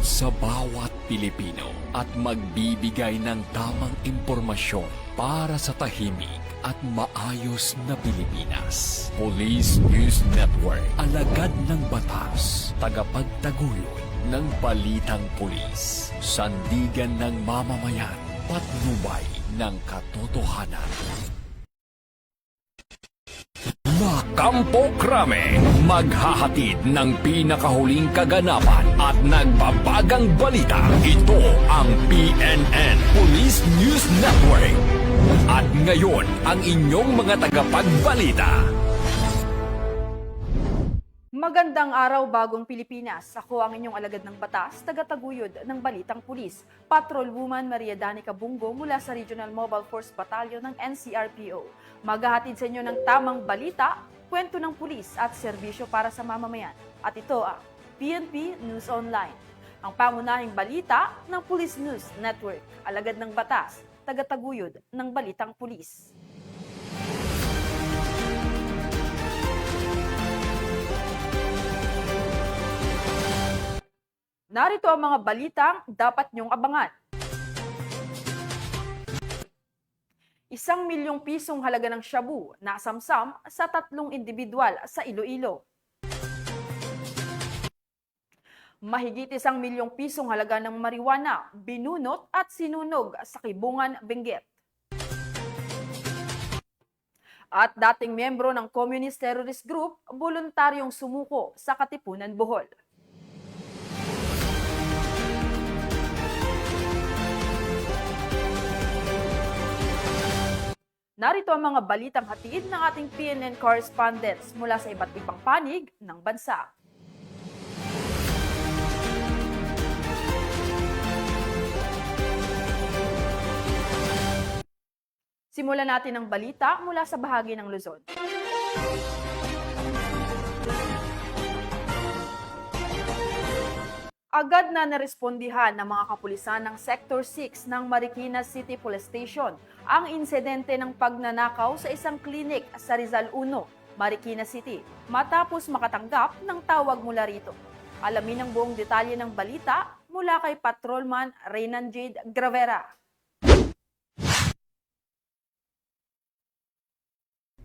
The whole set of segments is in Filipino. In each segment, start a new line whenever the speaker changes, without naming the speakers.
Lingkod sa bawat Pilipino at magbibigay ng tamang impormasyon para sa tahimik at maayos na Pilipinas. Police News Network, alagad ng batas, tagapagtaguyod ng balitang pulis, sandigan ng mamamayan, patnubay ng katotohanan. Kampo Krame, maghahatid ng pinakahuling kaganapan at nagbabagang balita. Ito ang PNN Police News Network. At ngayon, ang inyong mga tagapagbalita.
Magandang araw, bagong Pilipinas. Ako ang inyong alagad ng batas, tagataguyod ng Balitang Pulis, Patrolwoman Maria Danica Bungo mula sa Regional Mobile Force Battalion ng NCRPO. Maghahatid sa inyo ng tamang balita, kwento ng pulis at serbisyo para sa mamamayan. At ito ang PNP News Online, ang pangunahing balita ng Police News Network, alagad ng batas, tagataguyod ng Balitang Pulis. Narito ang mga balitang dapat niyong abangan. 1 milyong pisong halaga ng shabu na samsam sa 3 individual sa Iloilo. Mahigit 1 milyong pisong halaga ng marijuana, binunot at sinunog sa Kibungan, Benguet. At dating miyembro ng Communist Terrorist Group, voluntaryong sumuko sa Katipunan, Bohol. Narito ang mga balitang hatid ng ating PNN correspondents mula sa iba't ibang panig ng bansa. Simulan natin ang balita mula sa bahagi ng Luzon. Agad na narespondihan ng mga kapulisan ng Sector 6 ng Marikina City Police Station ang insidente ng pagnanakaw sa isang klinik sa Rizal 1, Marikina City, matapos makatanggap ng tawag mula rito. Alamin ang buong detalye ng balita mula kay Patrolman Reynan Jade Gravera.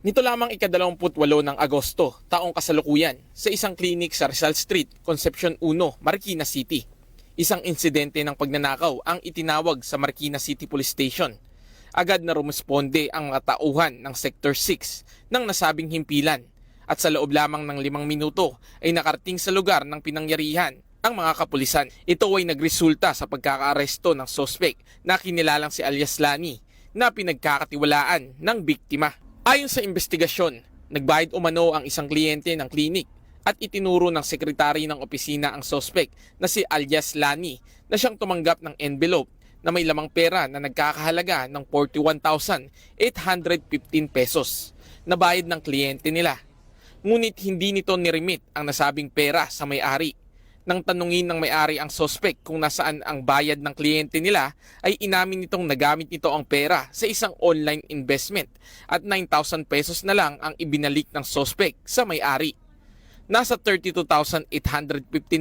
Nito lamang ika-28 ng Agosto, taong kasalukuyan, sa isang klinik sa Rizal Street, Concepcion 1, Marikina City. Isang insidente ng pagnanakaw ang itinawag sa Marikina City Police Station. Agad na rumisponde ang mga tauhan ng Sector 6 ng nasabing himpilan at sa loob lamang ng 5 minuto ay nakarating sa lugar ng pinangyarihan ang mga kapulisan. Ito ay nagresulta sa pagkakaaresto ng suspect na kinilalang si alias Lani na pinagkakatiwalaan ng biktima. Ayon sa investigasyon, nagbayad umano ang isang kliyente ng klinik at itinuro ng sekretary ng opisina ang suspect na si alias Lani na siyang tumanggap ng envelope na may lamang pera na nagkakahalaga ng 41,815 pesos na bayad ng kliyente nila. Ngunit hindi nito niremit ang nasabing pera sa may-ari. Nang tanungin ng may-ari ang suspect kung nasaan ang bayad ng kliyente nila, ay inamin nitong nagamit nito ang pera sa isang online investment at 9,000 pesos na lang ang ibinalik ng suspect sa may-ari. Nasa 32,815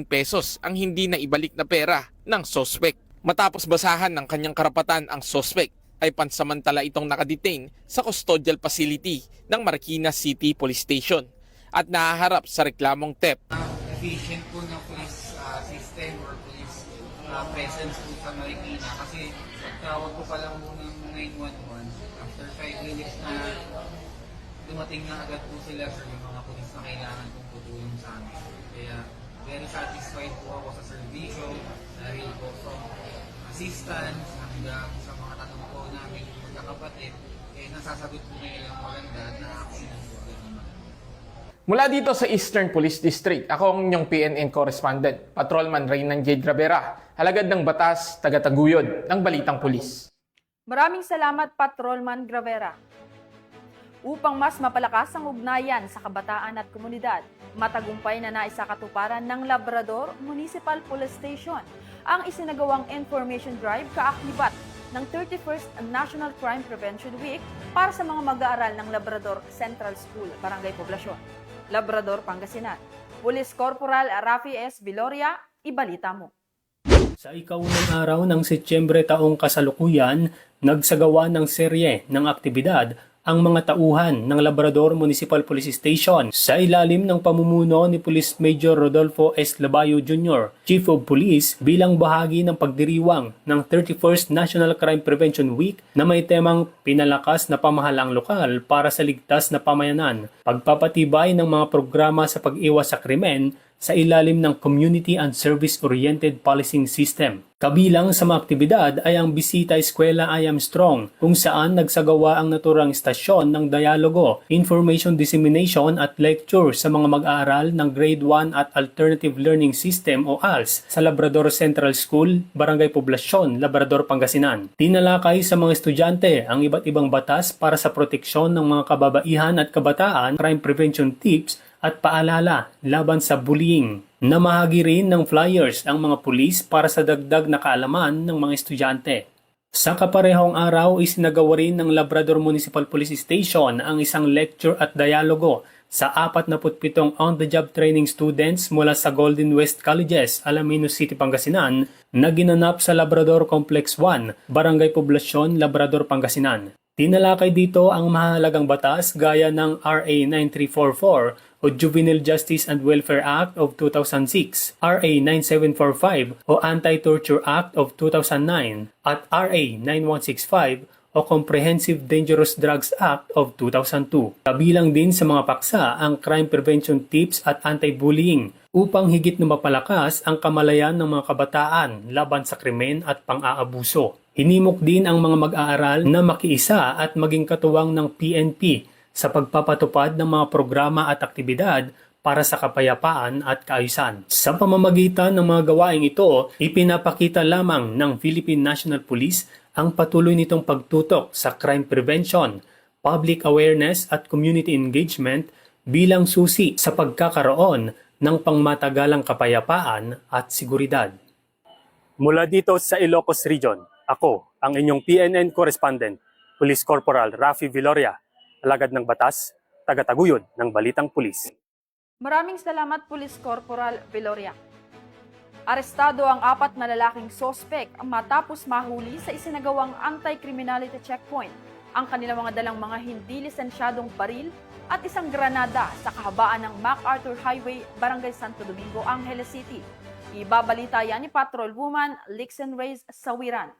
pesos ang hindi na ibalik na pera ng suspect. Matapos basahan ng kanyang karapatan ang suspect, ay pansamantala itong nakadetain sa custodial facility ng Marikina City Police Station at nahaharap sa reklamong theft.
Efficient po ng police system or police presence po sa Marikina kasi tawag ko pa lang po ng 911 after 5 minutes na dumating na agad po sila sir yung mga police na kailangan pong tutulong sa amin. Kaya very satisfied po ako sa servisyo dahil po from assistance hanggang sa mga tanong po namin magkakapatid nasasagot po nila yung maganda at na-action po agad naman.
Mula dito sa Eastern Police District, ako ang inyong PNN correspondent, Patrolman Reynan Jade Gravera, alagad ng batas, tagataguyod ng Balitang Pulis.
Maraming salamat, Patrolman Gravera. Upang mas mapalakas ang ugnayan sa kabataan at komunidad, matagumpay na naisakatuparan ng Labrador Municipal Police Station ang isinagawang information drive kaakibat ng 31st National Crime Prevention Week para sa mga mag-aaral ng Labrador Central School, Barangay Poblasyon, Labrador, Pangasinan. Police Corporal Rafi S. Viloria, ibalita mo.
Sa ikaunang araw ng Setyembre taong kasalukuyan, nagsagawa ng serye ng aktibidad ang mga tauhan ng Labrador Municipal Police Station sa ilalim ng pamumuno ni Police Major Rodolfo S. Labayo Jr., Chief of Police, bilang bahagi ng pagdiriwang ng 31st National Crime Prevention Week na may temang pinalakas na pamahalaang lokal para sa ligtas na pamayanan, pagpapatibay ng mga programa sa pag-iwas sa krimen sa ilalim ng Community and Service-Oriented Policing System. Kabilang sa mga aktibidad ay ang Bisita Eskwela I Am Strong, kung saan nagsagawa ang naturang istasyon ng dialogo, information dissemination at lecture sa mga mag-aaral ng Grade 1 at Alternative Learning System o ALS sa Labrador Central School, Barangay Poblasyon, Labrador, Pangasinan. Tinalakay sa mga estudyante ang iba't ibang batas para sa proteksyon ng mga kababaihan at kabataan, crime prevention tips at paalala laban sa bullying. Namahagi rin ng flyers ang mga pulis para sa dagdag na kaalaman ng mga estudyante. Sa kaparehong araw, isinagawa rin ng Labrador Municipal Police Station ang isang lecture at dialogo sa 47 on-the-job training students mula sa Golden West Colleges, Alaminos City, Pangasinan na ginanap sa Labrador Complex 1, Barangay Poblasyon, Labrador, Pangasinan. Tinalakay dito ang mahalagang batas gaya ng RA 9344 o Juvenile Justice and Welfare Act of 2006, RA 9745 o Anti-Torture Act of 2009 at RA 9165 o Comprehensive Dangerous Drugs Act of 2002. Kabilang din sa mga paksa ang crime prevention tips at anti-bullying upang higit na mapalakas ang kamalayan ng mga kabataan laban sa krimen at pang-aabuso. Hinimok din ang mga mag-aaral na makiisa at maging katuwang ng PNP sa pagpapatupad ng mga programa at aktibidad para sa kapayapaan at kaayusan. Sa pamamagitan ng mga gawaing ito, ipinapakita lamang ng Philippine National Police ang patuloy nitong pagtutok sa crime prevention, public awareness at community engagement bilang susi sa pagkakaroon ng pangmatagalang kapayapaan at seguridad. Mula dito sa Ilocos Region, ako ang inyong PNN correspondent, Police Corporal Rafi Viloria, alagad ng batas, tagataguyod ng Balitang Pulis.
Maraming salamat, Police Corporal Viloria. Arestado ang 4 na lalaking sospek matapos mahuli sa isinagawang anti-criminality checkpoint ang kanilang mga dalang mga hindi lisensyadong baril at isang granada sa kahabaan ng MacArthur Highway, Barangay Santo Domingo, Angeles City. Ibabalita yan ni Patrolwoman Lixen Reyes Sawiran.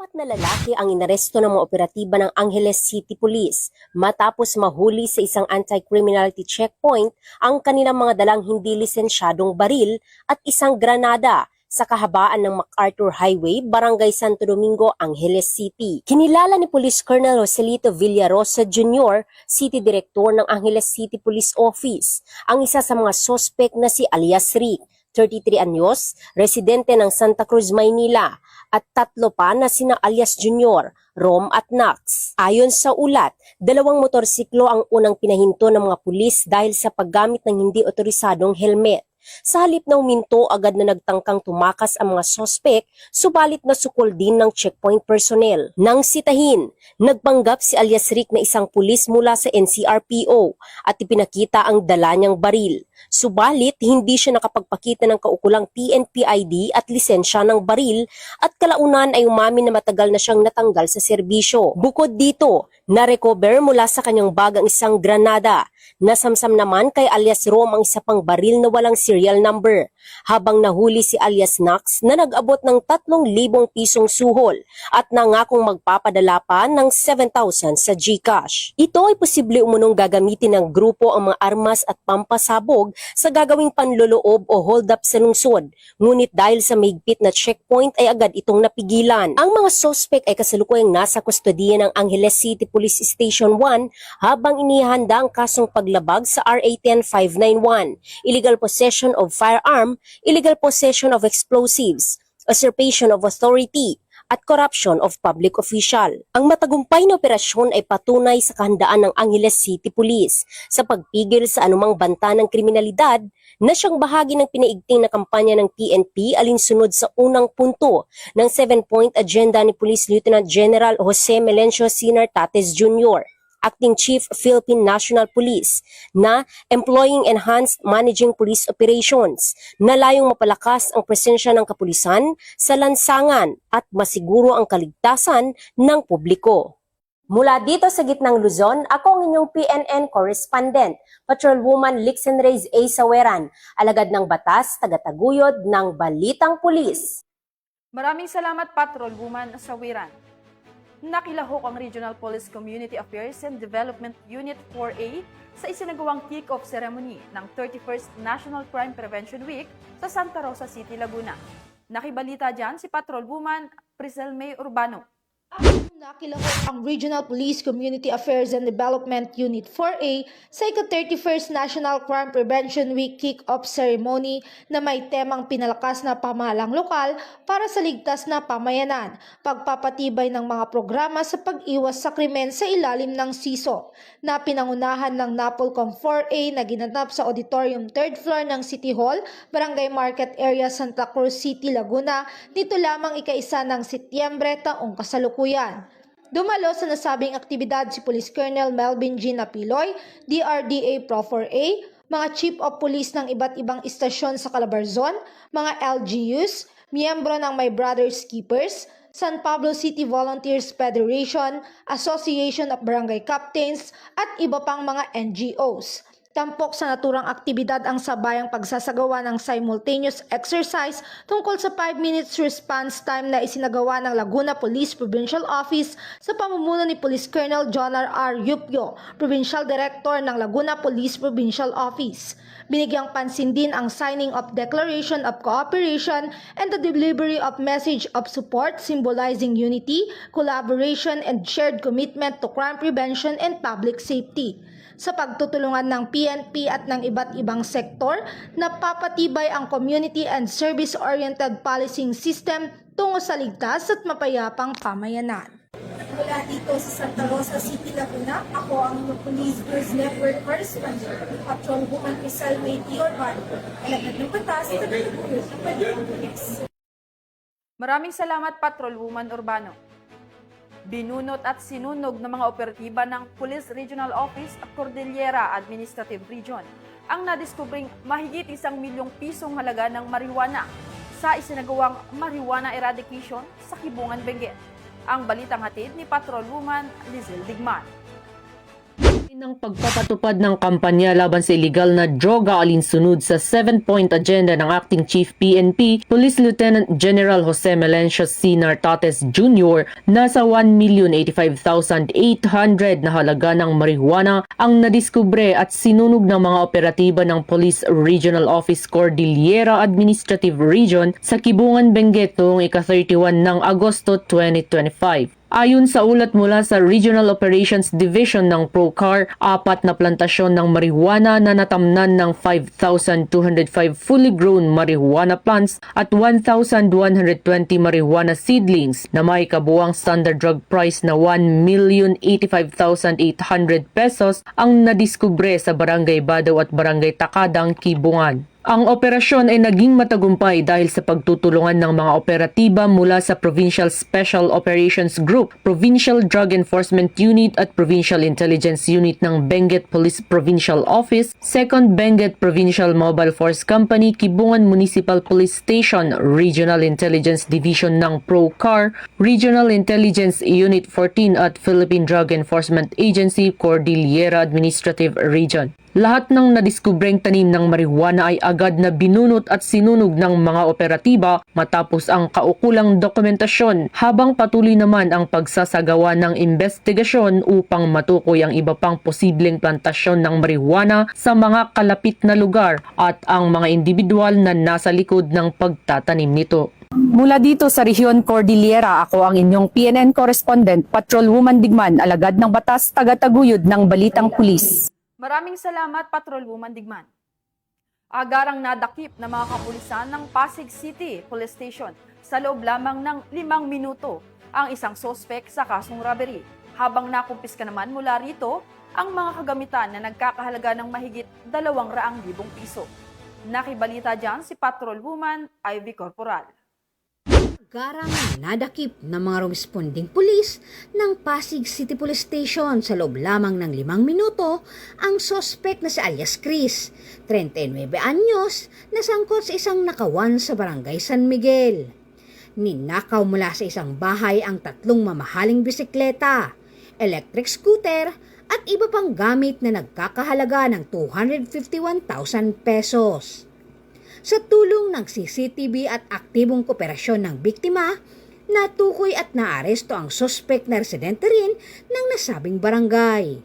4 na lalaki ang inaresto ng mga operatiba ng Angeles City Police matapos mahuli sa isang anti-criminality checkpoint ang kanilang mga dalang hindi lisensyadong baril at isang granada sa kahabaan ng MacArthur Highway, Barangay Santo Domingo, Angeles City. Kinilala ni Police Colonel Joselito Villarosa Jr., City Director ng Angeles City Police Office, ang isa sa mga sospek na si alias Rick, 33 anyos, residente ng Santa Cruz, Maynila, at 3 pa na sina alias Junior, Rom at Nax. Ayon sa ulat, 2 motorsiklo ang unang pinahinto ng mga pulis dahil sa paggamit ng hindi otorisadong helmet. Sa halip na uminto, agad na nagtangkang tumakas ang mga sospek, subalit nasukol din ng checkpoint personnel. Nang sitahin, nagpanggap si alias Rick na isang pulis mula sa NCRPO at ipinakita ang dala niyang baril. Subalit, hindi siya nakapagpakita ng kaukulang PNP ID at lisensya ng baril at kalaunan ay umamin na matagal na siyang natanggal sa serbisyo. Bukod dito, na-recover mula sa kanyang bag ang isang granada. Nasamsam naman kay alias Rom ang isa pang baril na walang serial number, habang nahuli si alias Nax na nag-abot ng 3,000 pisong suhol at nangakong magpapadala pa ng 7,000 sa GCash. Ito ay posible umunong gagamitin ng grupo ang mga armas at pampasabog sa gagawing panloloob o hold-up sa lungsod, ngunit dahil sa mahigpit na checkpoint ay agad itong napigilan. Ang mga suspect ay kasalukuyang nasa kustodiya ng Angeles City Police Station 1 habang inihanda ang kasong paglabag sa RA 10591, illegal possession of firearm, illegal possession of explosives, usurpation of authority, at corruption of public official. Ang matagumpay na operasyon ay patunay sa kahandaan ng Angeles City Police sa pagpigil sa anumang banta ng kriminalidad na siyang bahagi ng pinaigting na kampanya ng PNP alinsunod sa unang punto ng 7-point agenda ni Police Lieutenant General Jose Melencio Sinar Tates Jr. Acting Chief Philippine National Police na Employing Enhanced Managing Police Operations na layong mapalakas ang presensya ng kapulisan sa lansangan at masiguro ang kaligtasan ng publiko. Mula dito sa gitnang Luzon, ako ang inyong PNN correspondent, Patrolwoman Lixen Reyes A. Saweran, alagad ng batas, tagataguyod ng Balitang Pulis.
Maraming salamat, Patrolwoman Sawiran. Nakilahok ang Regional Police Community Affairs and Development Unit 4A sa isinagawang kick-off ceremony ng 31st National Crime Prevention Week sa Santa Rosa City, Laguna. Nakibalita dyan si Patrolwoman Priscel May Urbano.
Nakilahok ang Regional Police Community Affairs and Development Unit 4A sa ika-31st National Crime Prevention Week kick-off ceremony na may temang pinalakas na pamahalang lokal para sa ligtas na pamayanan, pagpapatibay ng mga programa sa pag-iwas sa krimen sa ilalim ng SISO, na pinangunahan ng NAPOLCOM 4A na ginanap sa Auditorium 3rd floor ng City Hall, Barangay Market Area, Santa Cruz City, Laguna, nito lamang ika-1 ng Setyembre taong kasalukuyan. Dumalo sa nasabing aktibidad si Police Colonel Melvin G. Napiloy, DRDA Pro 4A, mga Chief of Police ng iba't ibang istasyon sa Calabarzon, mga LGUs, miyembro ng My Brothers Keepers, San Pablo City Volunteers Federation, Association of Barangay Captains, at iba pang mga NGOs. Tampok sa naturang aktibidad ang sabayang pagsasagawa ng simultaneous exercise tungkol sa 5 minutes response time na isinagawa ng Laguna Police Provincial Office sa pamumuno ni Police Colonel Jonar R. Yupio, Provincial Director ng Laguna Police Provincial Office. Binigyang pansin din ang signing of Declaration of Cooperation and the delivery of message of support symbolizing unity, collaboration, and shared commitment to crime prevention and public safety. Sa pagtutulungan ng PNP at ng iba't ibang sektor, napapatibay ang community and service-oriented policing system tungo sa ligtas at mapayapang pamayanan.
Mula dito sa Santa Rosa City, Laguna, ako ang inyong Police News Network correspondent, Patrolwoman Priscel May Urbano, alagad ng batas, tagataguyod ng Balitang Pulis.
Maraming salamat, Patrolwoman Urbano. Binunot at sinunog ng mga operatiba ng Police Regional Office at Cordillera Administrative Region ang nadiskubring mahigit 1 milyong pisong halaga ng marijuana sa isinagawang marijuana eradication sa Kibungan, Benguet. Ang balitang hatid ni Patrolwoman Lizelle Digman.
Ng pagpapatupad ng kampanya laban sa illegal na droga alinsunod sa 7-point agenda ng Acting Chief PNP, Police Lieutenant General Jose Melencio C. Nartates Jr., nasa 1,085,800 na halaga ng marijuana ang nadiskubre at sinunog ng mga operatiba ng Police Regional Office Cordillera Administrative Region sa Kibungan, Benguet noong ika-31 ng Agosto 2025. Ayon sa ulat mula sa Regional Operations Division ng ProCar, 4 na plantasyon ng marijuana na natamnan ng 5,205 fully grown marijuana plants at 1,120 marijuana seedlings na may kabuang standard drug price na 1,085,800 pesos ang nadiskubre sa Barangay Badaw at Barangay Takadang, Kibungan. Ang operasyon ay naging matagumpay dahil sa pagtutulungan ng mga operatiba mula sa Provincial Special Operations Group, Provincial Drug Enforcement Unit at Provincial Intelligence Unit ng Benguet Police Provincial Office, 2nd Benguet Provincial Mobile Force Company, Kibungan Municipal Police Station, Regional Intelligence Division ng ProCar, Regional Intelligence Unit 14 at Philippine Drug Enforcement Agency, Cordillera Administrative Region. Lahat ng nadiskubreng tanim ng marijuana ay agad na binunot at sinunog ng mga operatiba matapos ang kaukulang dokumentasyon, habang patuloy naman ang pagsasagawa ng investigasyon upang matukoy ang iba pang posibleng plantasyon ng marijuana sa mga kalapit na lugar at ang mga individual na nasa likod ng pagtatanim nito.
Mula dito sa Rehiyon Cordillera, ako ang inyong PNN correspondent, Patrolwoman Digman, alagad ng batas, tagataguyod ng Balitang Pulis.
Maraming salamat, Patrolwoman Digman. Agarang nadakip ng mga kapulisan ng Pasig City Police Station sa loob lamang ng 5 minuto ang isang sospek sa kasong robbery, habang nakumpiska naman mula rito ang mga kagamitan na nagkakahalaga ng mahigit 200,000 piso. Nakibalita dyan si Patrolwoman Ivy Corporal.
Agarang nadakip ng mga responding pulis ng Pasig City Police Station sa loob lamang ng 5 minuto ang sospek na si alias Chris, 39 anyos, na sangkot sa isang nakawan sa barangay San Miguel. Ninakaw mula sa isang bahay ang 3 mamahaling bisikleta, electric scooter at iba pang gamit na nagkakahalaga ng 251,000 pesos. Sa tulong ng CCTV at aktibong kooperasyon ng biktima, natukoy at naaresto ang sospek na residente rin ng nasabing barangay.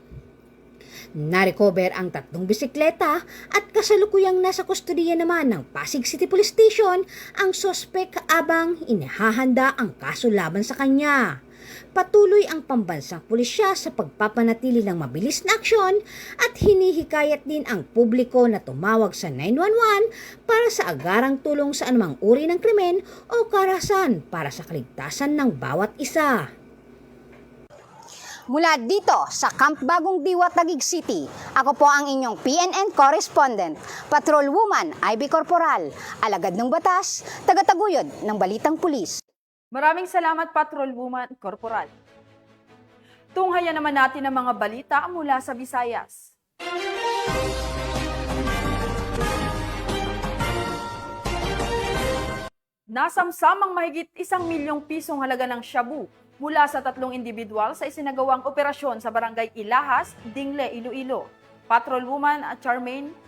Narecover ang 3 bisikleta at kasalukuyang nasa kustodiya naman ng Pasig City Police Station ang sospek abang inihahanda ang kaso laban sa kanya. Patuloy ang pambansang pulisya sa pagpapanatili ng mabilis na aksyon at hinihikayat din ang publiko na tumawag sa 911 para sa agarang tulong sa anumang uri ng krimen o karahasan para sa kaligtasan ng bawat isa.
Mula dito sa Camp Bagong Diwa, Taguig City, ako po ang inyong PNN correspondent, Patrolwoman Ivy Corporal, alagad ng batas, tagataguyod ng Balitang Pulis.
Maraming salamat, Patrolwoman Corporal. Tunghayan naman natin ang mga balita mula sa Visayas. Nasamsamang mahigit 1 milyong pisong halaga ng shabu mula sa 3 individual sa isinagawang operasyon sa Barangay Ilahas, Dingle, Iloilo. Patrolwoman Charmaine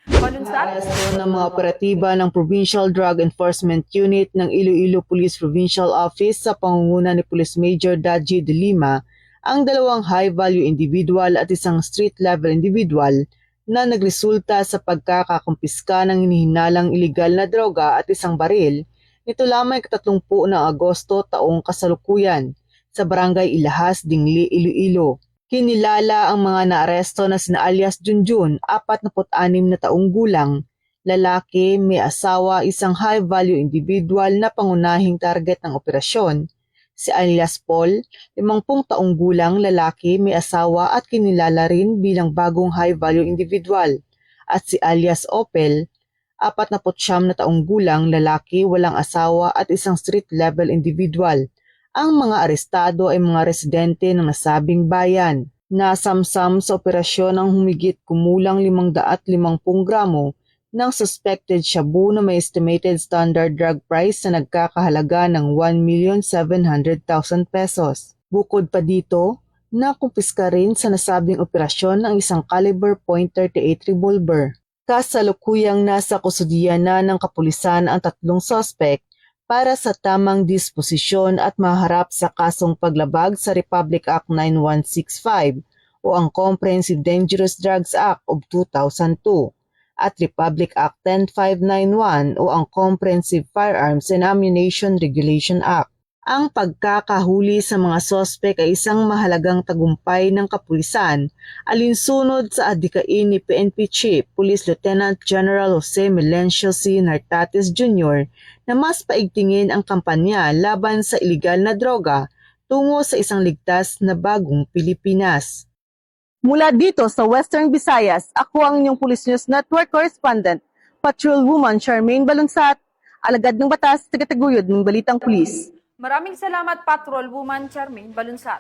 Balunsat.
Aresto ng mga operatiba ng Provincial Drug Enforcement Unit ng Iloilo Police Provincial Office sa pangunguna ni Police Major Daji de Lima ang 2 high-value individual at 1 street-level individual na nagresulta sa pagkakakumpiska ng hinihinalang ilegal na droga at 1 baril nito lamang 30 ng Agosto taong kasalukuyan sa Barangay Ilahas, Dingle, Iloilo. Kinilala ang mga naaresto na sina alias Junjun, 46 na taong gulang, lalaki, may asawa, 1 high-value individual na pangunahing target ng operasyon. Si alias Paul, 50 taong gulang, lalaki, may asawa at kinilala rin bilang bagong high-value individual. At si alias Opel, 49 na taong gulang, lalaki, walang asawa at 1 street-level individual. Ang mga arestado ay mga residente ng nasabing bayan. Nasamsam sa operasyon ang humigit kumulang 550 gramo ng suspected shabu na may estimated standard drug price na nagkakahalaga ng 1,700,000 pesos. Bukod pa dito, nakumpiska rin sa nasabing operasyon ang 1 caliber .38 revolver. Kasalukuyang nasa kustudiya na ng kapulisan ang 3 suspect para sa tamang disposisyon at maharap sa kasong paglabag sa Republic Act 9165 o ang Comprehensive Dangerous Drugs Act of 2002 at Republic Act 10591 o ang Comprehensive Firearms and Ammunition Regulation Act. Ang pagkakahuli sa mga sospek ay isang mahalagang tagumpay ng kapulisan alinsunod sa adikain ni PNP Chief Police Lieutenant General Jose Melencio C. Nartates Jr. na mas paigtingin ang kampanya laban sa ilegal na droga tungo sa isang ligtas na bagong Pilipinas.
Mula dito sa Western Visayas, ako ang inyong Police News Network correspondent, Patrolwoman Charmaine Balunsat, alagad ng batas, tagataguyod ng Balitang Pulis.
Maraming salamat, Patrolwoman Charmaine Balunsat.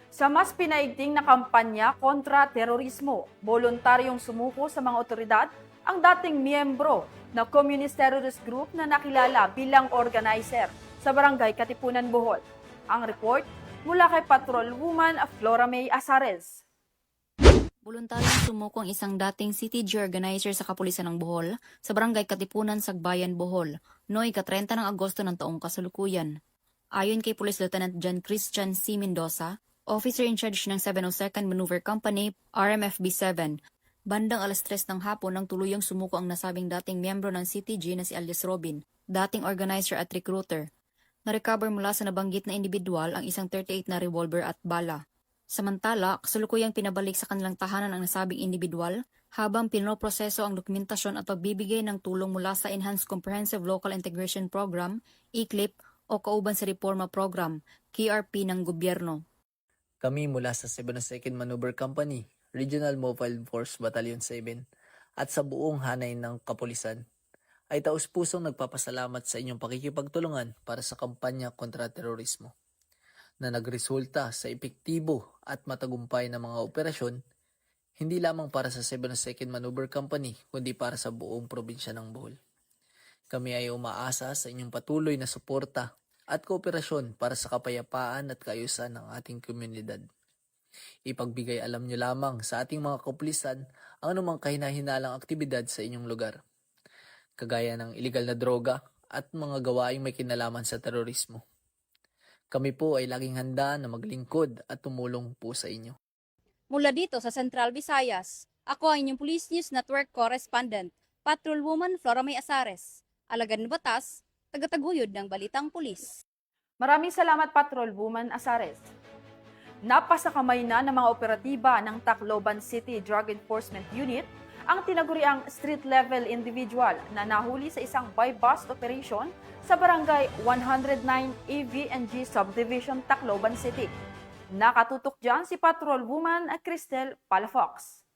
Sa mas pinaigting na kampanya kontra terorismo, voluntaryong sumuko sa mga otoridad ang dating miyembro na Communist Terrorist Group na nakilala bilang organizer sa Barangay Katipunan, Bohol. Ang report mula kay Patrolwoman Flora May Azares.
Voluntaryong sumuko ang isang dating CTG organizer sa Kapulisan ng Bohol sa Barangay Katipunan, Sagbayan, Bohol, noong ika-30 ng Agosto ng taong kasalukuyan. Ayon kay Police Lieutenant John Christian C. Mendoza, officer in charge ng 702nd Maneuver Company, RMFB-7, bandang alas 3 ng hapon nang tuluyang sumuko ang nasabing dating miyembro ng CTG na si alias Robin, dating organizer at recruiter. Na-recover mula sa nabanggit na individual ang isang 38 na revolver at bala. Samantala, kasalukuyang pinabalik sa kanilang tahanan ang nasabing individual habang pinoproseso ang dokumentasyon at pagbibigay ng tulong mula sa Enhanced Comprehensive Local Integration Program, ECLIP o Kauban sa Reforma Program, KRP ng gobyerno.
Kami mula sa 702nd Maneuver Company, Regional Mobile Force Battalion 7 at sa buong hanay ng kapulisan ay taus-pusong nagpapasalamat sa inyong pakikipagtulungan para sa kampanya kontra terorismo na nagresulta sa epektibo at matagumpay na mga operasyon hindi lamang para sa 72nd Maneuver Company kundi para sa buong probinsya ng Bohol. Kami ay umaasa sa inyong patuloy na suporta at kooperasyon para sa kapayapaan at kaayusan ng ating komunidad. Ipagbigay alam nyo lamang sa ating mga kapulisan ang anumang kahinahinalang aktibidad sa inyong lugar, kagaya ng iligal na droga at mga gawaing may kinalaman sa terorismo. Kami po ay laging handa na maglingkod at tumulong po sa inyo.
Mula dito sa Central Visayas, ako ang inyong Police News Network Correspondent, Patrolwoman Flora May Asares, alagad ng batas, tagataguyod ng Balitang Pulis.
Maraming salamat, Patrolwoman Asares. Napasakamay na ng mga operatiba ng Tacloban City Drug Enforcement Unit ang tinaguriang street-level individual na nahuli sa isang buy-bust operation sa Barangay 109 AVNG Subdivision, Tacloban City. Nakatutok dyan si Patrolwoman Cristel Palafox.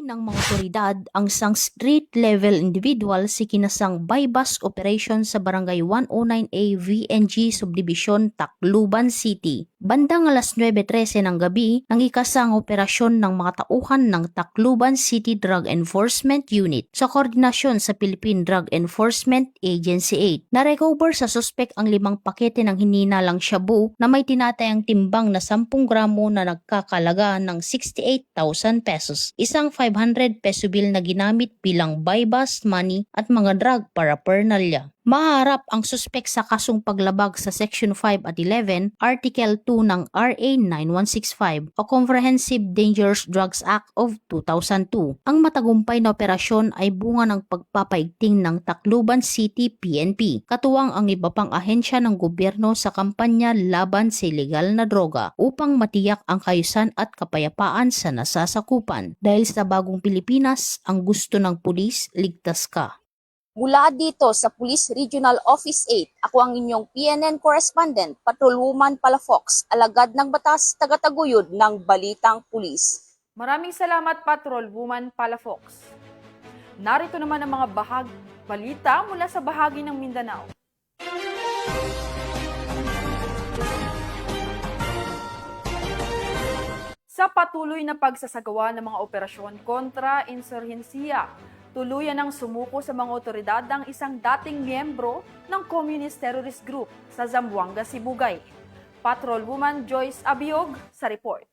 Ng mga otoridad ang isang street-level individual si kinasang buy-bust operation sa Barangay 109A VNG Subdivision, Tacloban City. Bandang alas 9:13 ng gabi, nang ikasang operasyon ng mga tauhan ng Tacloban City Drug Enforcement Unit sa koordinasyon sa Philippine Drug Enforcement Agency 8. Na-recover sa suspek ang 5 pakete ng hininalang shabu na may tinatayang timbang na 10 gramo na nagkakalaga ng 68,000 pesos. Isang 500 peso bill na ginamit bilang buy-bust money at mga drug paraphernalia. Maharap ang suspek sa kasong paglabag sa Section 5 at 11, Article 2 ng RA 9165 o Comprehensive Dangerous Drugs Act of 2002. Ang matagumpay na operasyon ay bunga ng pagpapaigting ng Tacloban City PNP, katuwang ang iba pang ahensya ng gobyerno sa kampanya laban sa ilegal na droga upang matiyak ang kaayusan at kapayapaan sa nasasakupan. Dahil sa bagong Pilipinas, ang gusto ng pulis, ligtas ka.
Mula dito sa Police Regional Office 8, ako ang inyong PNN Correspondent, Patrolwoman Palafox, alagad ng batas, tagataguyod ng Balitang Pulis.
Maraming salamat, Patrolwoman Palafox. Narito naman ang mga balita mula sa bahagi ng Mindanao. Sa patuloy na pagsasagawa ng mga operasyon kontra insurhensiya, tuluyan ng sumuko sa mga otoridad ang isang dating miyembro ng Communist Terrorist Group sa Zamboanga, Sibugay. Patrolwoman Joyce Abiog sa report.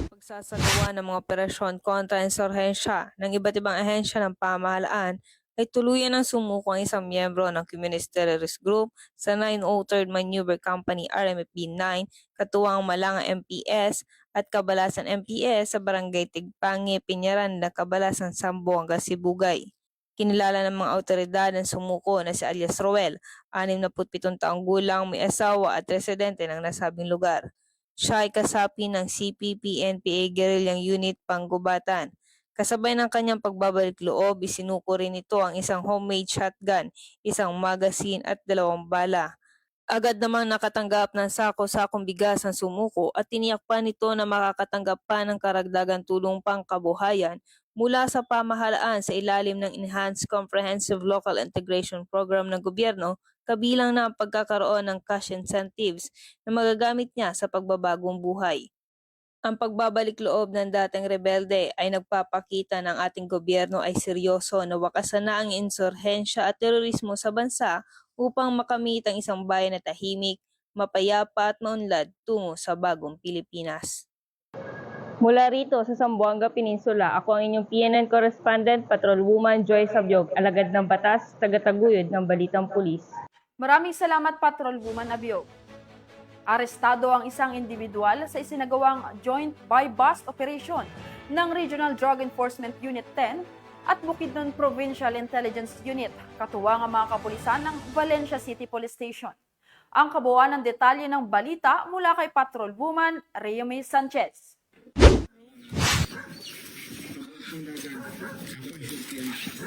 Pagsasagawa ng mga operasyon kontra insurhensya ng iba't ibang ahensya ng pamahalaan ay tuluyan ng sumuko ang isang miyembro ng Communist Terrorist Group sa 903rd Maneuver Company RMFB 9, katuwang Malanga MPS at Kabalasan MPS sa Barangay Tigpangi, Piñaranda, Kabalasan, Zamboanga, Sibugay. Kinilala ng mga otoridad ng sumuko na si alias Roel, 67 taong gulang, may asawa at residente ng nasabing lugar. Siya ay kasapi ng CPP-NPA Guerrillang Unit Panggubatan. Kasabay ng kanyang pagbabalik loob, isinuko rin ito ang isang homemade shotgun, isang magazine at 2 bala. Agad namang nakatanggap ng sako-sakong bigas ang sumuko at tiniyak pa nito na makakatanggap pa ng karagdagang tulong pangkabuhayan mula sa pamahalaan sa ilalim ng Enhanced Comprehensive Local Integration Program ng gobyerno, kabilang na ang pagkakaroon ng cash incentives na magagamit niya sa pagbabagong buhay. Ang pagbabalik loob ng dating rebelde ay nagpapakita ng ating gobyerno ay seryoso na wakasan na ang insurhensya at terorismo sa bansa upang makamit ang isang bayan na tahimik, mapayapa at maunlad tungo sa bagong Pilipinas.
Mula rito sa Zamboanga Peninsula, ako ang inyong PNN Correspondent, Patrolwoman Joyce Abiog, alagad ng batas, tagataguyod ng Balitang Pulis.
Maraming salamat, Patrolwoman Abiog. Arestado ang isang individual sa isinagawang joint buy-bust operation ng Regional Drug Enforcement Unit 10 at Bukidnon Provincial Intelligence Unit, katuwang ang mga kapulisan ng Valencia City Police Station. Ang kabuuan ng detalye ng balita mula kay Patrolwoman Rhea May Sanchez.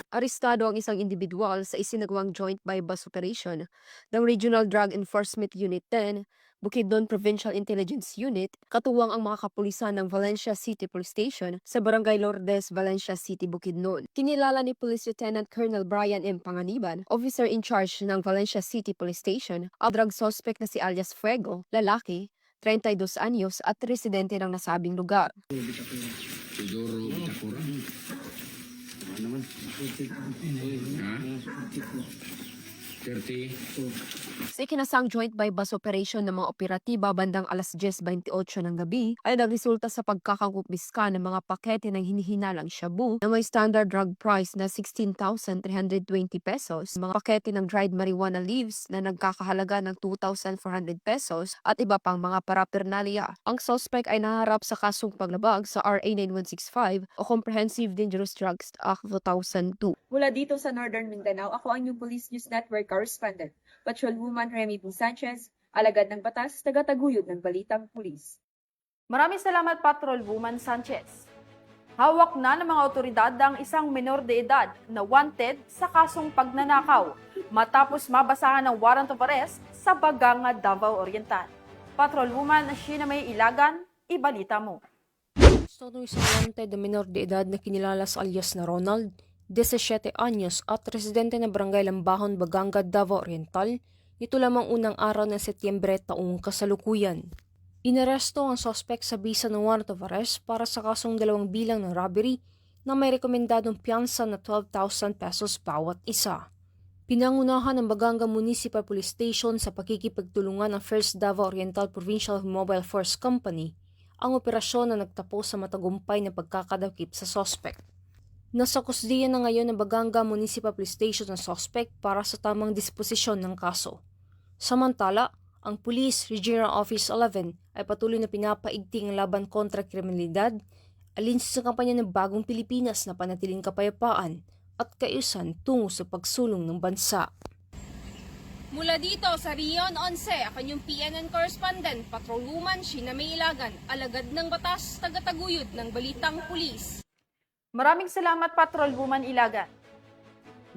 Arestado ang isang individual sa isinagawang joint bypass operation ng Regional Drug Enforcement Unit 10, Bukidnon Provincial Intelligence Unit, katuwang ang mga kapulisan ng Valencia City Police Station sa Barangay Lourdes, Valencia City, Bukidnon. Kinilala ni Police Lieutenant Colonel Brian M. Panganiban, officer in charge ng Valencia City Police Station, ang drug suspect na si alias Fuego, lalaki, 32 anyos at residente ng nasabing lugar.
Siguro Bitakura. Ano naman? Ha? 30.
Sa ikinasang joint bypass operation ng mga operatiba bandang alas 10:28 ng gabi ay nagresulta sa pagkakakumpiska ng mga pakete ng hinihinalang shabu na may standard drug price na 16,320 pesos, mga pakete ng dried marijuana leaves na nagkakahalaga ng 2,400 pesos at iba pang mga paraphernalia. Ang suspect ay naharap sa kasong paglabag sa RA 9165 o Comprehensive Dangerous Drugs Act 2002.
Mula dito sa Northern Mindanao, ako ang inyong Police News Network correspondent, Patrolwoman Remy B. Sanchez, alagad ng batas, tagataguyod ng Balitang Pulis.
Maraming salamat, Patrolwoman Sanchez. Hawak na ng mga otoridad ang isang minor de edad na wanted sa kasong pagnanakaw matapos mabasahan ng warrant of arrest sa Baganga, Davao Oriental. Patrolwoman Sheena May Ilagan, ibalita mo.
Gusto ng isang wanted na minor de edad na kinilala sa alias na Ronald, 17 anyos at residente ng Barangay Lambahon, Baganga, Davao Oriental, nito lamang unang araw ng Setyembre taong kasalukuyan. Inaresto ang suspect sa bisa ng warrant of arrest para sa kasong 2 bilang ng robbery na may rekomendadong piyansa na 12,000 pesos bawat isa. Pinangunahan ng Baganga Municipal Police Station sa pakikipagtulungan ng First Davao Oriental Provincial Mobile Force Company ang operasyon na nagtapos sa matagumpay na pagkakadakip sa suspect. Nasa kusdiya na ngayon ng Baganga Municipal Police Station ang suspect para sa tamang disposisyon ng kaso. Samantala, ang Police Regional Office 11 ay patuloy na pinapaigting ang laban kontra kriminalidad, alinsi sa kampanya ng Bagong Pilipinas na panatiling kapayapaan at kaayusan tungo sa pagsulong ng bansa.
Mula dito sa Rion 11, ako yung PNN correspondent, Patrolwoman Sheena May Ilagan, alagad ng batas, tagataguyod ng Balitang Pulis.
Maraming salamat, Patrolwoman Ilagan.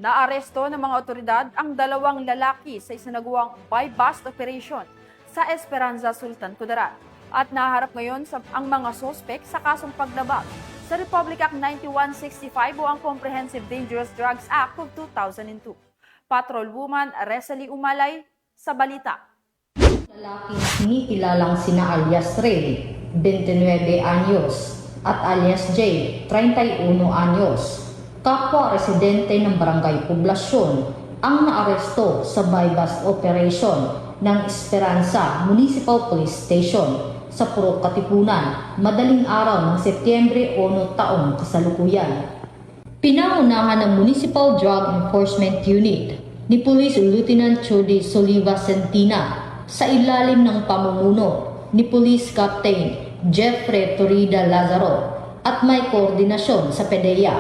Naaresto ng mga otoridad ang 2 lalaki sa isinagawang buy-bust operation sa Esperanza, Sultan Kudarat at naharap ngayon ang mga sospek sa kasong paglabag sa Republic Act 9165 o ang Comprehensive Dangerous Drugs Act of 2002. Patrolwoman Resalie Umalay sa balita.
Lalaki na kinikilalang sina alias Ray, 29 anyos, at alias J, 31 anyos, kapwa residente ng Barangay Poblasyon, ang naaresto sa buy-bust operation ng Esperanza Municipal Police Station sa Purok Katipunan, madaling araw ng Setyembre 1 taong kasalukuyan. Pinangunahan ng Municipal Drug Enforcement Unit ni Police Lieutenant Chody Soliva Sentina sa ilalim ng pamumuno ni Police Captain Jeffrey Torrida Lazaro at may koordinasyon sa PDEA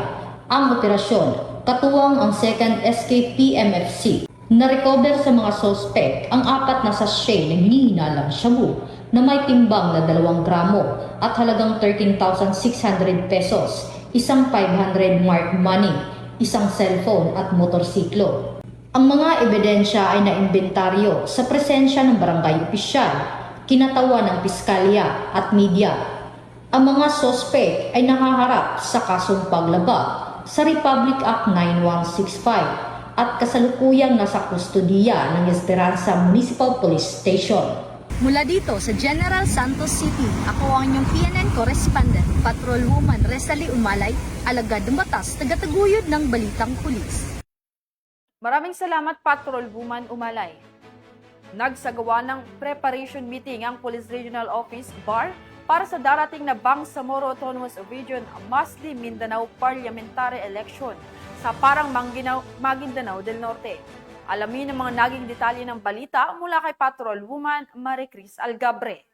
ang operasyon katuwang ang 2nd SKPMFC na-recover sa mga suspect ang 4 na sachet ng hinihinalang shabu na may timbang na 2 gramo at halagang 13,600 pesos, isang 500 mark money, isang cellphone at motorsiklo. Ang mga ebidensya ay naimbentaryo sa presensya ng barangay opisyal, kinatawan ng piskalya at media. Ang mga suspect ay nakaharap sa kasong paglabag sa Republic Act 9165 at kasalukuyang nasa kustodiya ng Esperanza Municipal Police Station.
Mula dito sa General Santos City, ako ang inyong PNN correspondent, Patrolwoman Resalie Umalay, alagad ng batas, tagataguyod ng Balitang Pulis.
Maraming salamat, Patrolwoman Umalay. Nagsagawa ng preparation meeting ang Police Regional Office BAR para sa darating na Bangsamoro Autonomous Region Muslim Mindanao Parliamentary Election sa Parang Maguindanao del Norte. Alamin ang mga naging detalye ng balita mula kay Patrolwoman Maricris Algabre.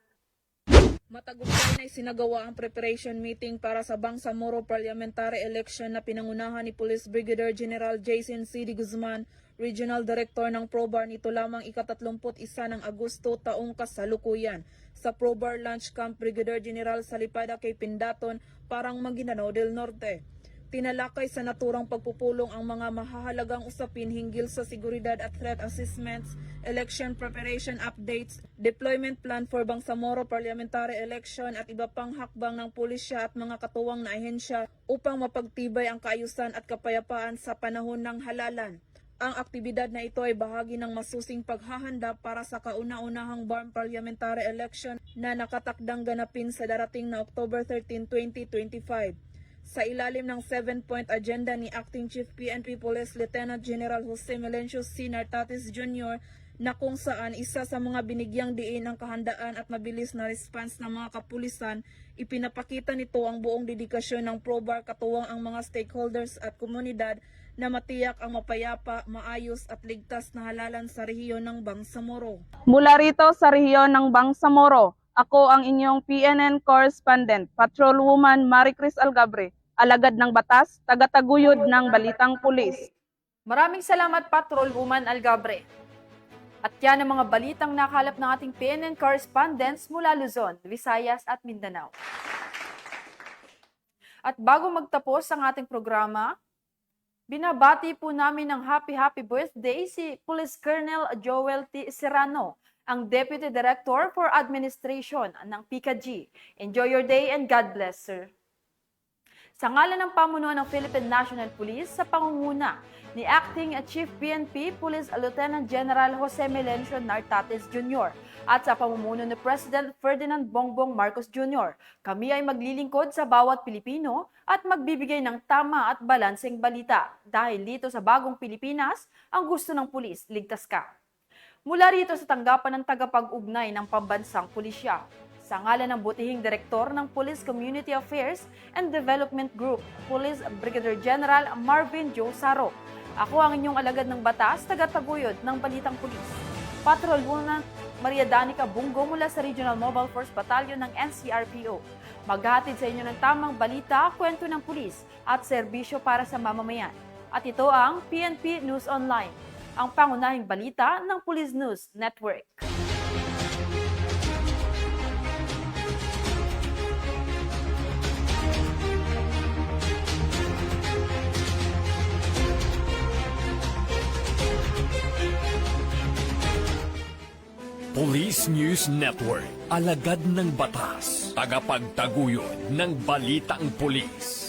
Matagumpay na isinagawa ang preparation meeting para sa Bangsamoro Parliamentary Election na pinangunahan ni Police Brigadier General Jason C. D. Guzman, Regional Director ng ProBAR nito lamang ika-31 ng Agosto taong kasalukuyan sa ProBAR Lunch Camp Brigadier General Salipada kay Pindaton, Parang Maguindanao del Norte. Tinalakay sa naturang pagpupulong ang mga mahahalagang usapin hinggil sa seguridad at threat assessments, election preparation updates, deployment plan for Bangsamoro parliamentary election at iba pang hakbang ng pulisya at mga katuwang na ahensya upang mapagtibay ang kaayusan at kapayapaan sa panahon ng halalan. Ang aktibidad na ito ay bahagi ng masusing paghahanda para sa kauna-unahang BARM parliamentary election na nakatakdang ganapin sa darating na October 13, 2025. Sa ilalim ng 7-point agenda ni Acting Chief PNP Police Lieutenant General Jose Melencio C. Nartates Jr. na kung saan isa sa mga binigyang diin ang kahandaan at mabilis na response ng mga kapulisan, ipinapakita nito ang buong dedikasyon ng ProBAR katuwang ang mga stakeholders at komunidad na matiyak ang mapayapa, maayos at ligtas na halalan sa rehiyon ng Bangsamoro. Mula rito sa rehiyon ng Bangsamoro, ako ang inyong PNN correspondent, Patrolwoman Maricris Algabre, alagad ng batas, tagataguyod ng Balitang Pulis.
Maraming salamat, Patrolwoman Algabre. At yan ang mga balitang nakalap ng ating PNN correspondents mula Luzon, Visayas at Mindanao. At bago magtapos ang ating programa, binabati po namin ng happy birthday si Police Colonel Joel T. Serrano, ang Deputy Director for Administration ng PICAG. Enjoy your day and God bless, sir. Sa ngalan ng pamunuan ng Philippine National Police sa pangunguna ni Acting Chief PNP Police Lieutenant General Jose Melencio Nartates Jr. at sa pamumuno ni President Ferdinand Bongbong Marcos Jr., kami ay maglilingkod sa bawat Pilipino at magbibigay ng tama at balanseng balita. Dahil dito sa bagong Pilipinas, ang gusto ng pulis, ligtas ka. Mula rito sa tanggapan ng tagapag-ugnay ng pambansang pulisya, sa ngalan ng butihing direktor ng Police Community Affairs and Development Group, Police Brigadier General Marvin Joe Saro. Ako ang inyong alagad ng batas, tagataguyod ng Balitang Pulis. Patrolwoman Maria Danica Bungo mula sa Regional Mobile Force Battalion ng NCRPO. Maghahatid sa inyo ng tamang balita, kwento ng pulis at serbisyo para sa mamamayan. At ito ang PNP News Online, ang pangunahing balita ng Police News Network.
Police News Network, alagad ng batas, tagapagtaguyod ng balitang pulis.